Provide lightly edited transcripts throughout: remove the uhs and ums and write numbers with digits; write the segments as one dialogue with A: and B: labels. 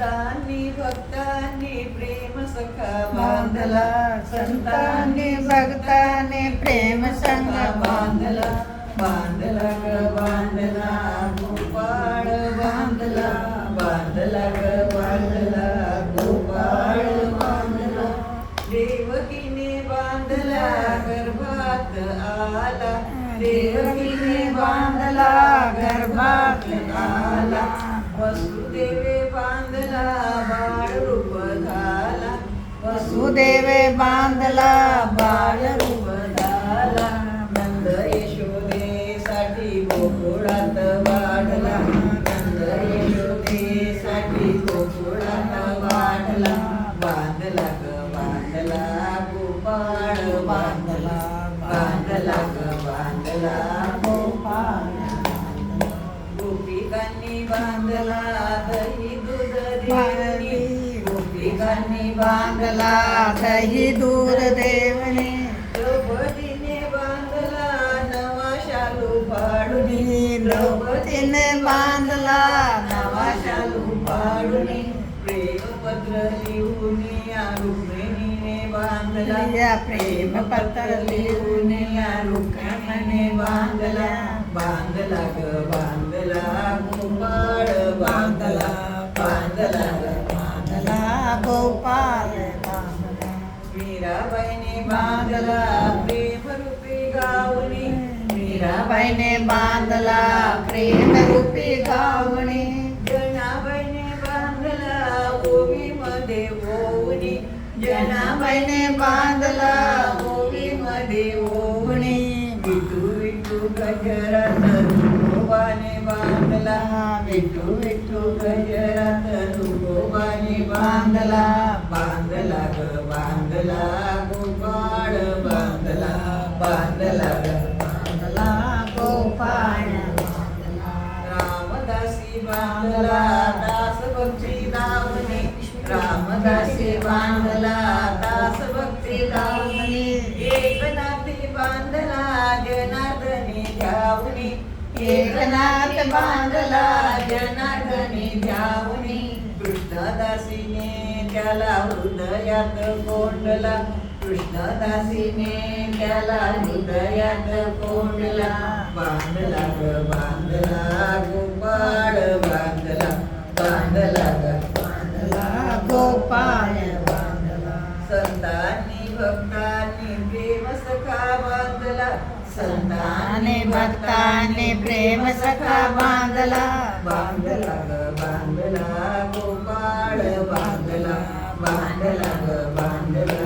A: संतांनी भक्तांनी प्रेम सखा बांधला,
B: संतांनी भक्तांनी प्रेम संग
A: बांधला, बांधला ग बांधला गोपाळ बांधला, बांधला ग बांधला गोपाळ बांधला. देवकीने बांधला गर्भात आला, देवकीने बांधला गर्भात आला. वसुदेवे बांधला बाळ रूप झाला,
B: वसुदेवे बांधला बाळ
A: रूप झाला. नंद यशोदेसाठी गोकुळात वाढला, नंद यशोदेसाठी गोकुळात वाढला. बांधला ग बांधला गोपाळ बांधला, बांधला ग बांधला गोपाळ. गोपिकांनी बांधला दही दूध देवणी, गोपिकांनी
B: बांधला दही दूध देवणी.
A: द्रौपदीने बांधला नवा शालू फाडुनी,
B: द्रौपदीने बांधला
A: नवा शालू फाडुनी. प्रेमपत्र लिहून या रुक्मिणीने बांधला,
B: या प्रेमपत्र लिहून
A: या रुक्मिणीने बांधला. बांधला ग बांधला गोपाळ बांधला, बांधला ग
B: बांधला गोपाळ बांधला.
A: मीराबाईने बांधला प्रेमरूपी गावणी,
B: मीराबाईने बांधला प्रेम रूपी गावणी.
A: जनाबाईने बांधला ओवीमध्ये ओवणी,
B: जनाबाईने बांधला
A: ओवीमध्ये ओवणी. विठू विठू गजरात तुकोबाने बांधला, विठू विठू गजरात तुकोबाने बांधला. बांधला ग बांधला गोपाळ बांधला, बांधला ग
B: बांधला गोपाळ बांधला.
A: रामदासी बांधला दास भक्ती दावणी, रामदासी बांधला दास भक्ती दावणी. एकनाथी बांधला जनार्दनी ध्यावणी,
B: एकनाथ बांधला
A: जनार्दनी ध्यावणी. कृष्णदासीने त्याला हृदयात कोंडला, कृष्णदासीने त्याला हृदयात कोंडला. बांधला ग बांधला गोपाळ बांधला, बांधला ग
B: बांधला गोपाळ बांधला.
A: संतांनी भक्तांनी प्रेम सखा बांधला,
B: संतांनी भक्तांनी प्रेम सखा बांधला.
A: बांधला ग बांधला गोपाळ बांधला, बांधला ग बांधला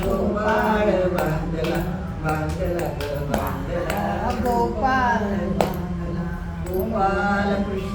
A: गोपाळ बांधला, बांधला ग बांधला
B: गोपाळ बांधला.
A: गोपाल कृष्ण